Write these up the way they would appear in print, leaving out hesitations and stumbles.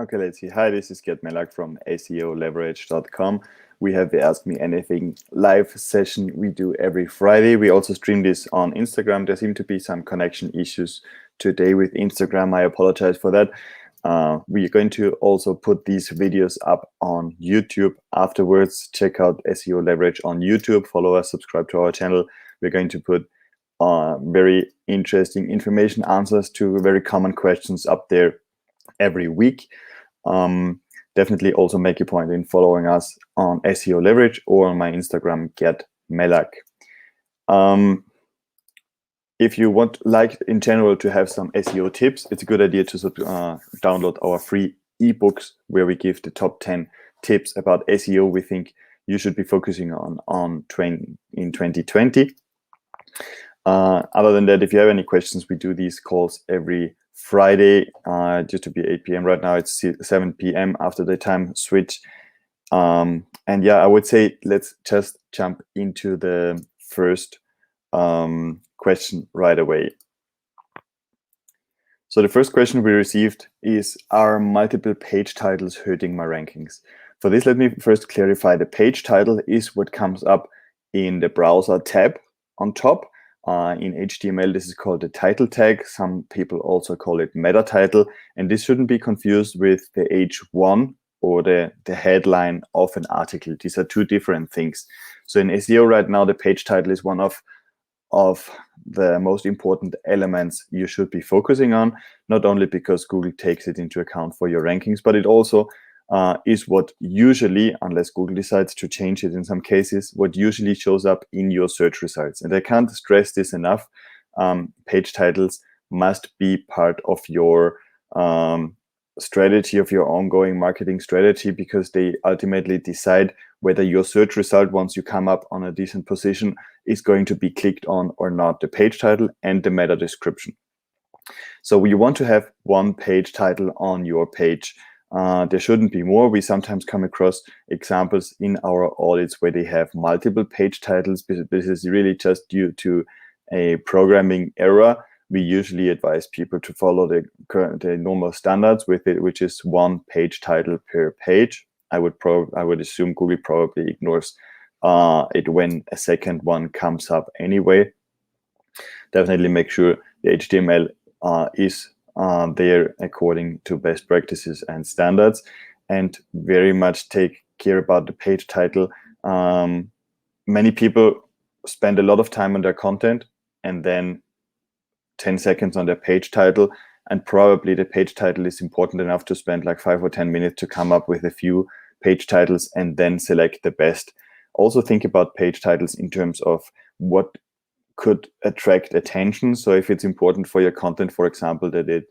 Okay, let's see. Hi, this is Gert from SEOleverage.com. We have the Ask Me Anything live session we do every Friday. We also stream this on Instagram. There seem to be some connection issues today with Instagram. I apologize for that. We're going to also put these videos up on YouTube afterwards. Check out SEO Leverage on YouTube. Follow us, subscribe to our channel. We're going to put very interesting information, answers to very common questions up there every week. Definitely also make a point in following us on SEO Leverage or on my Instagram, Gert Mellak. If you want, like in general, to have some SEO tips, it's a good idea to download our free ebooks where we give the top 10 tips about SEO we think you should be focusing on in 2020. Other than that, if you have any questions, we do these calls every Friday, just to be 8 p.m. Right now, it's 7 p.m. after the time switch. And yeah, I would say let's just jump into the first question right away. So the first question we received is, are multiple page titles hurting my rankings? For this, let me first clarify. The page title is what comes up in the browser tab on top. In HTML, this is called the title tag. Some people also call it meta title. And this shouldn't be confused with the H1 or the headline of an article. These are two different things. So in SEO right now, the page title is one of the most important elements you should be focusing on, not only because Google takes it into account for your rankings, but it also is what usually, unless Google decides to change it in some cases, what usually shows up in your search results. And I can't stress this enough. Page titles must be part of your strategy, of your ongoing marketing strategy, because they ultimately decide whether your search result, once you come up on a decent position, is going to be clicked on or not. The page title and the meta description. So you want to have one page title on your page. There shouldn't be more. We sometimes come across examples in our audits where they have multiple page titles. This is really just due to a programming error. We usually advise people to follow the normal standards with it, which is one page title per page. I would assume Google probably ignores it when a second one comes up anyway. Definitely make sure the HTML is there according to best practices and standards, and very much take care about the page title. Many people spend a lot of time on their content and then 10 seconds on their page title, and probably the page title is important enough to spend like 5 or 10 minutes to come up with a few page titles and then select the best. Also think about page titles in terms of what could attract attention. So if it's important for your content, for example, that it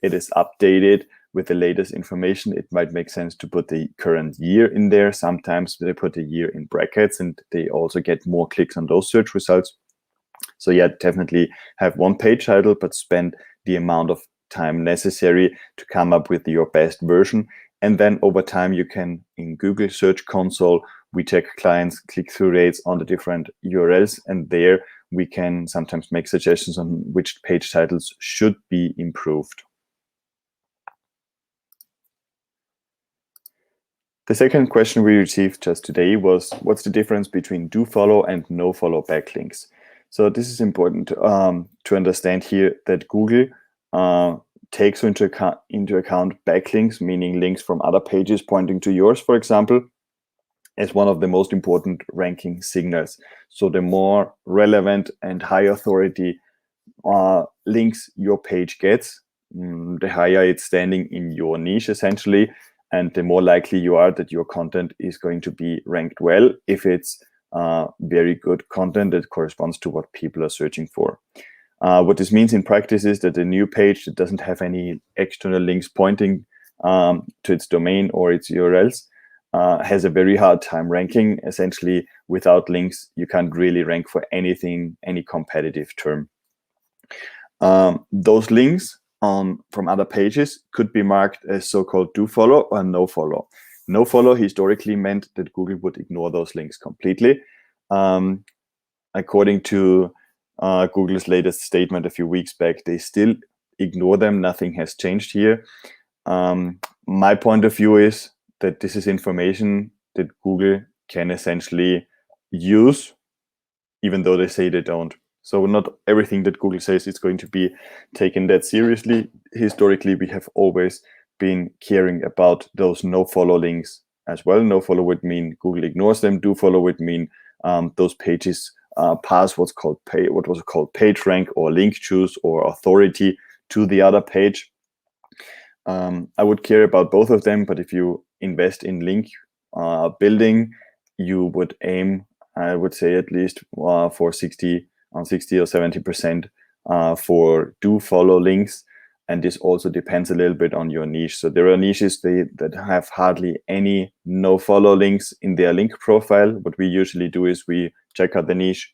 is updated with the latest information, it might make sense to put the current year in there. Sometimes they put a year in brackets and they also get more clicks on those search results. So yeah, definitely have one page title, but spend the amount of time necessary to come up with your best version. And then over time, you can, in Google Search Console, we check clients' click-through rates on the different URLs, and there we can sometimes make suggestions on which page titles should be improved. The second question we received just today was, what's the difference between do follow and no follow backlinks? So this is important to understand here, that Google takes into account backlinks, meaning links from other pages pointing to yours, for example, as one of the most important ranking signals. So the more relevant and high authority links your page gets, the higher it's standing in your niche, essentially, and the more likely you are that your content is going to be ranked well if it's very good content that corresponds to what people are searching for. What this means in practice is that a new page that doesn't have any external links pointing to its domain or its URLs has a very hard time ranking. Essentially, without links, you can't really rank for anything, any competitive term. Those links from other pages could be marked as so-called do follow or no follow. No follow historically meant that Google would ignore those links completely. According to Google's latest statement a few weeks back, they still ignore them. Nothing has changed here. My point of view is that this is information that Google can essentially use, even though they say they don't. So not everything that Google says is going to be taken that seriously. Historically, we have always been caring about those no-follow links as well. No-follow would mean Google ignores them. Do-follow would mean those pages pass what was called page rank or link juice or authority to the other page. I would care about both of them, but if you invest in link building, you would aim, I would say, at least for 60 or 70% for do follow links. And this also depends a little bit on your niche. So there are niches that have hardly any no follow links in their link profile. What we usually do is we check out the niche,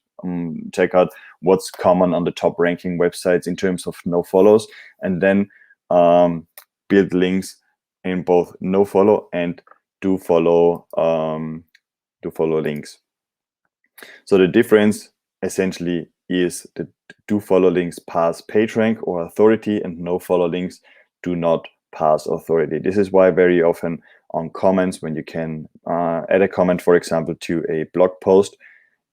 check out what's common on the top ranking websites in terms of no follows, and then build links in both no follow and do follow links. So the difference essentially is that do follow links pass PageRank or authority, and no follow links do not pass authority. This is why very often on comments, when you can add a comment, for example, to a blog post,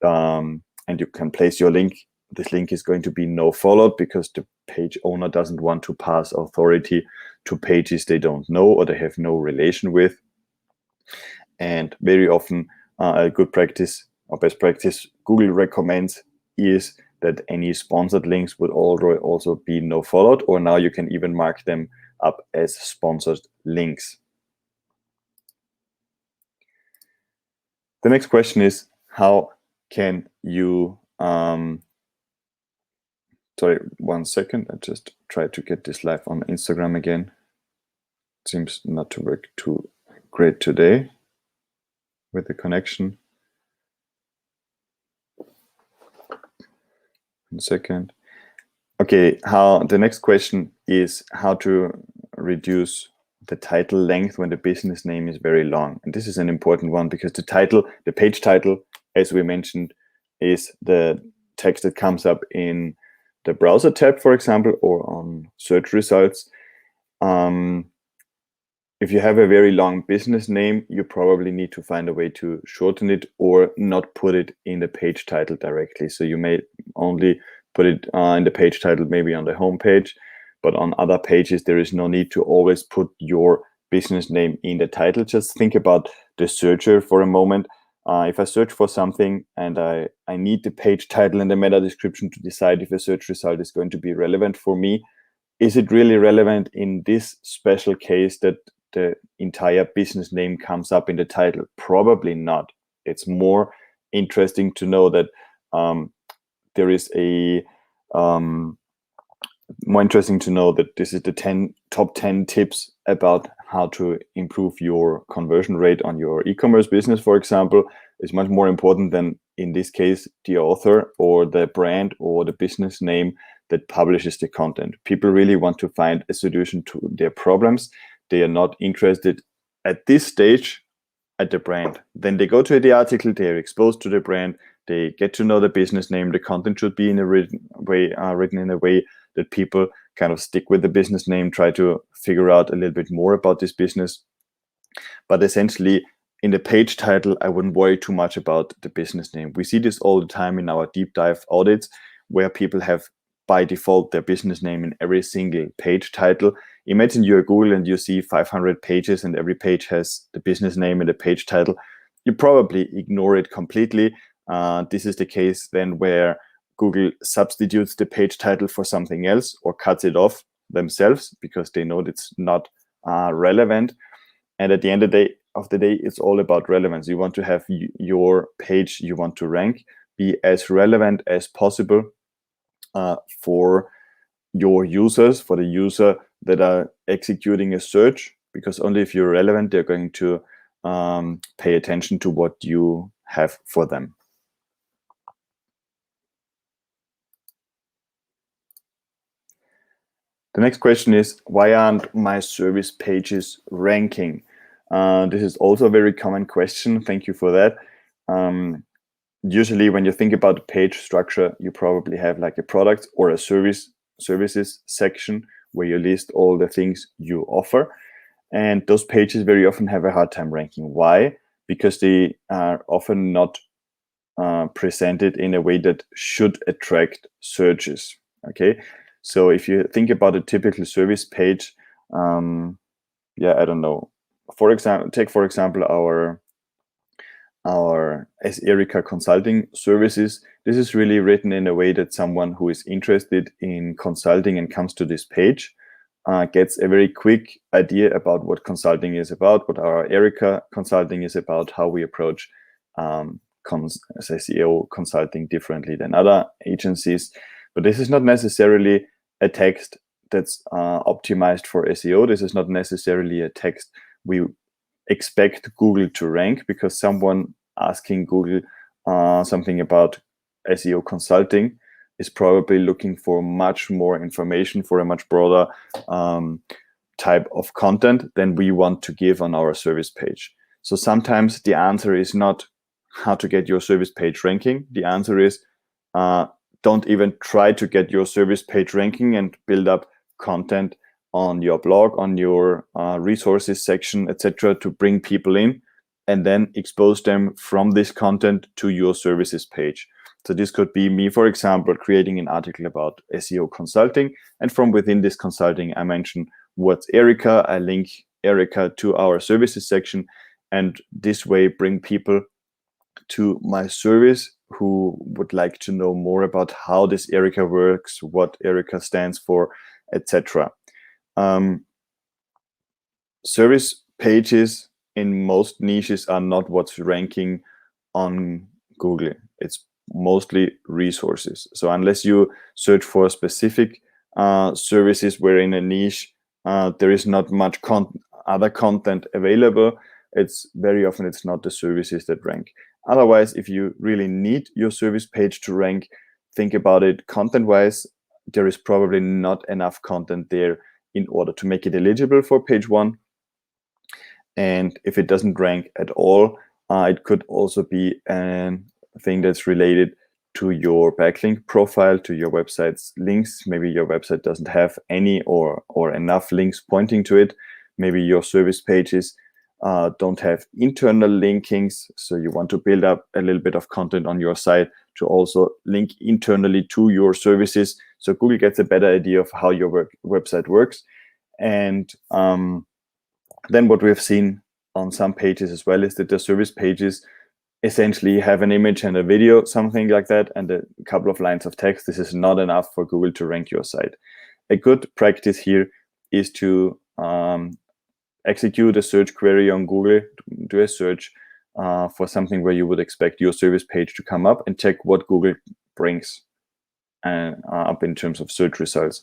and you can place your link, this link is going to be no followed because the page owner doesn't want to pass authority to pages they don't know or they have no relation with. And very often a good practice or best practice Google recommends is that any sponsored links would also be no followed, or now you can even mark them up as sponsored links. The next question is, how can you sorry, 1 second, I just tried to get this live on Instagram again. Seems not to work too great today with the connection. 1 second. Okay, the next question is how to reduce the title length when the business name is very long. And this is an important one because the page title, as we mentioned, is the text that comes up in the browser tab, for example, or on search results. If you have a very long business name, you probably need to find a way to shorten it or not put it in the page title directly. So you may only put it in the page title, maybe on the home page, but on other pages, there is no need to always put your business name in the title. Just think about the searcher for a moment. If I search for something and I need the page title and the meta description to decide if a search result is going to be relevant for me, is it really relevant in this special case that the entire business name comes up in the title? Probably not. It's more interesting to know that there is more interesting to know that this is the top 10 tips about how to improve your conversion rate on your e-commerce business, for example, is much more important than, in this case, the author or the brand or the business name that publishes the content. People really want to find a solution to their problems. They are not interested at this stage at the brand. Then they go to the article, they are exposed to the brand, they get to know the business name. The content should be in a written in a way that people kind of stick with the business name, try to figure out a little bit more about this business. But essentially, in the page title, I wouldn't worry too much about the business name. We see this all the time in our deep dive audits, where people have by default their business name in every single page title. Imagine you're Google and you see 500 pages and every page has the business name and the page title. You probably ignore it completely. This is the case then where Google substitutes the page title for something else or cuts it off themselves because they know it's not relevant. And at the end of the day, it's all about relevance. You want to have your page you want to rank be as relevant as possible for your users, for the user that are executing a search, because only if you're relevant, they're going to pay attention to what you have for them. The next question is, why aren't my service pages ranking? This is also a very common question. Thank you for that. Usually when you think about the page structure, you probably have like a product or a services section where you list all the things you offer. And those pages very often have a hard time ranking. Why? Because they are often not presented in a way that should attract searches. Okay, so if you think about a typical service page, yeah, I don't know. For example, take for example our as Erica consulting services. This is really written in a way that someone who is interested in consulting and comes to this page gets a very quick idea about what consulting is about, what our Erica consulting is about, how we approach SEO consulting differently than other agencies. But this is not necessarily a text that's optimized for SEO. This is not necessarily a text we expect Google to rank, because someone asking Google something about SEO consulting is probably looking for much more information, for a much broader type of content than we want to give on our service page. So sometimes the answer is not how to get your service page ranking. The answer is don't even try to get your service page ranking and build up content on your blog, on your resources section, etc., to bring people in, and then expose them from this content to your services page. So this could be me, for example, creating an article about SEO consulting, and from within this consulting, I mention what's Erica, I link Erica to our services section, and this way bring people to my service who would like to know more about how this Erica works, what Erica stands for, etc. Service pages in most niches are not what's ranking on Google. It's mostly resources. So unless you search for specific services where in a niche there is not much other content available, it's very often it's not the services that rank. Otherwise, if you really need your service page to rank, think about it content-wise. There is probably not enough content there in order to make it eligible for page one. And if it doesn't rank at all, it could also be a thing that's related to your backlink profile, to your website's links. Maybe your website doesn't have any or enough links pointing to it. Maybe your service pages don't have internal linkings, so you want to build up a little bit of content on your site to also link internally to your services, so Google gets a better idea of how your website works. And then what we've seen on some pages as well is that the service pages essentially have an image and a video, something like that, and a couple of lines of text. This is not enough for Google to rank your site. A good practice here is to execute a search query on Google, do a search for something where you would expect your service page to come up, and check what Google brings up in terms of search results.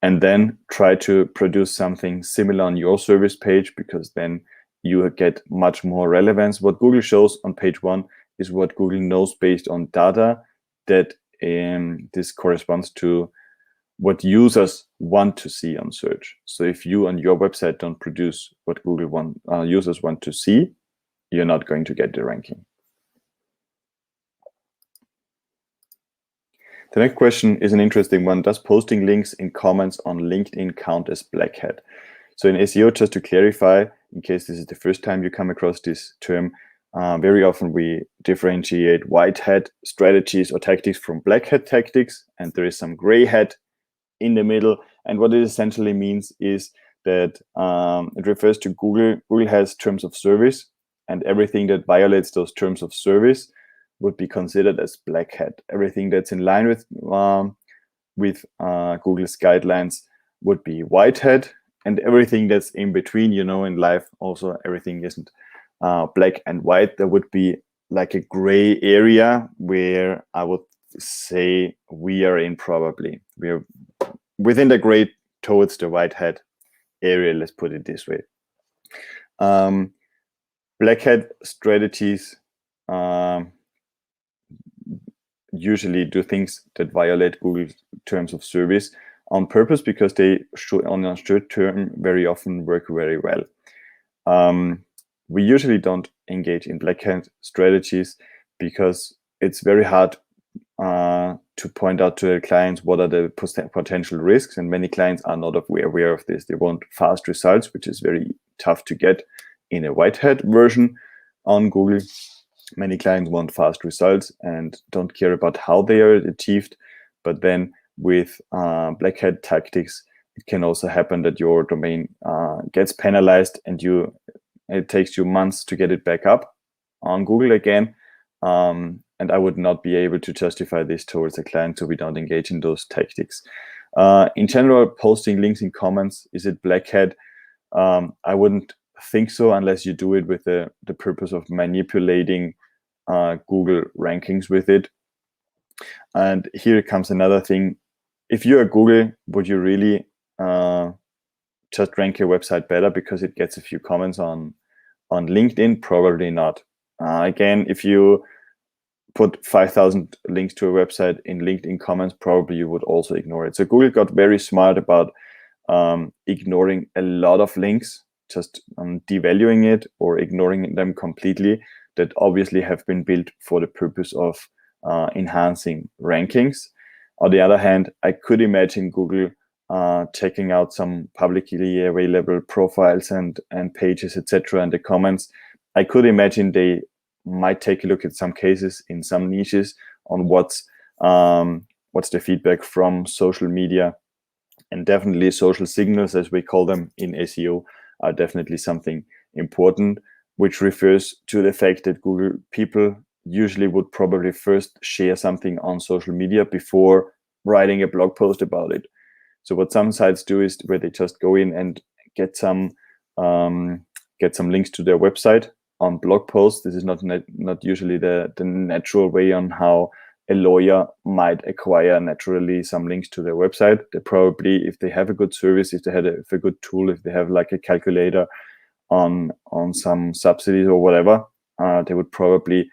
And then try to produce something similar on your service page, because then you get much more relevance. What Google shows on page one is what Google knows based on data that this corresponds to what users want to see on search. So if you on your website don't produce what Google users want to see, you're not going to get the ranking. The next question is an interesting one. Does posting links in comments on LinkedIn count as black hat? So in SEO, just to clarify, in case this is the first time you come across this term, very often we differentiate white hat strategies or tactics from black hat tactics, and there is some gray hat in the middle. And what it essentially means is that it refers to Google. Google has terms of service, and everything that violates those terms of service would be considered as black hat. Everything that's in line with Google's guidelines would be white hat, and everything that's in between, in life also everything isn't black and white. There would be like a gray area where I would say we are in probably. We are within the gray towards the white hat area, let's put it this way. Black hat strategies usually do things that violate Google's terms of service on purpose, because they should, on a short term, very often work very well. We usually don't engage in black hat strategies because it's very hard to point out to their clients what are the potential risks, and many clients are not aware of this. They want fast results, which is very tough to get in a white hat version on Google. Many clients want fast results and don't care about how they are achieved. But then with black hat tactics, it can also happen that your domain gets penalized and it takes you months to get it back up on Google again. And I would not be able to justify this towards a client, so we don't engage in those tactics. In general, posting links in comments, is it black hat? I wouldn't think so unless you do it with the purpose of manipulating Google rankings with it. And here comes another thing. If you're Google, would you really just rank your website better because it gets a few comments on LinkedIn? Probably not. Again, if you put 5,000 links to a website in LinkedIn comments, probably you would also ignore it. So Google got very smart about ignoring a lot of links, just devaluing it or ignoring them completely, that obviously have been built for the purpose of enhancing rankings. On the other hand, I could imagine Google checking out some publicly available profiles and pages, etc., and the comments. I could imagine they might take a look at some cases in some niches on what's the feedback from social media, and definitely social signals, as we call them in SEO, are definitely something important, which refers to the fact that Google people usually would probably first share something on social media before writing a blog post about it. So what some sites do is where they just go in and get some links to their website on blog posts. This is not usually the natural way on how a lawyer might acquire naturally some links to their website. They probably, if they have a good service, if they have a good tool, if they have like a calculator on some subsidies or whatever, they would probably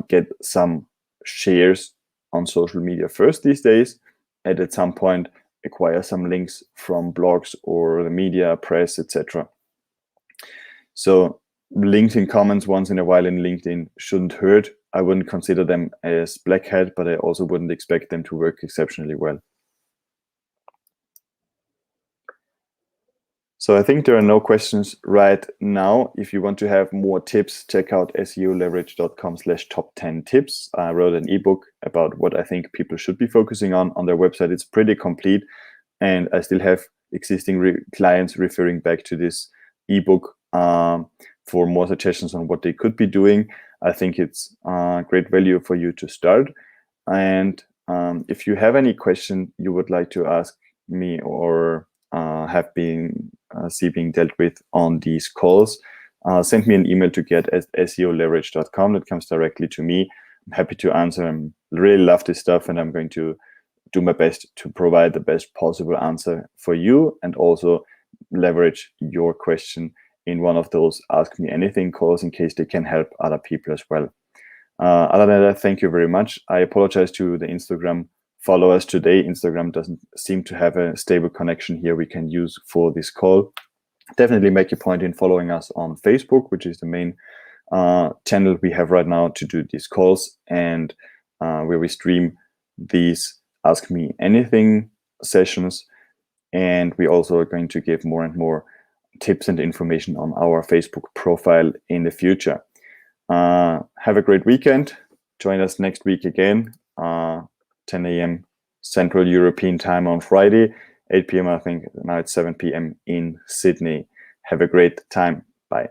get some shares on social media first these days, and at some point acquire some links from blogs or the media, press, etc. So links in comments once in a while in LinkedIn shouldn't hurt. I wouldn't consider them as black hat, but I also wouldn't expect them to work exceptionally well. So I think there are no questions right now. If you want to have more tips, check out seoleverage.com/top10tips. I wrote an ebook about what I think people should be focusing on their website. It's pretty complete, and I still have existing clients referring back to this ebook for more suggestions on what they could be doing. I think it's great value for you to start. And if you have any question you would like to ask me or have been being dealt with on these calls, send me an email to gert@seoleverage.com. That comes directly to me. I'm happy to answer. I really love this stuff, and I'm going to do my best to provide the best possible answer for you, and also leverage your question in one of those Ask Me Anything calls in case they can help other people as well. Other than that, thank you very much. I apologize to the Instagram followers today. Instagram doesn't seem to have a stable connection here we can use for this call. Definitely make a point in following us on Facebook, which is the main channel we have right now to do these calls, and where we stream these Ask Me Anything sessions. And we also are going to give more and more tips and information on our Facebook profile in the future. Have a great weekend. Join us next week again, 10 a.m. Central European time on Friday, 8 p.m. I think now it's 7 p.m. in Sydney. Have a great time. Bye.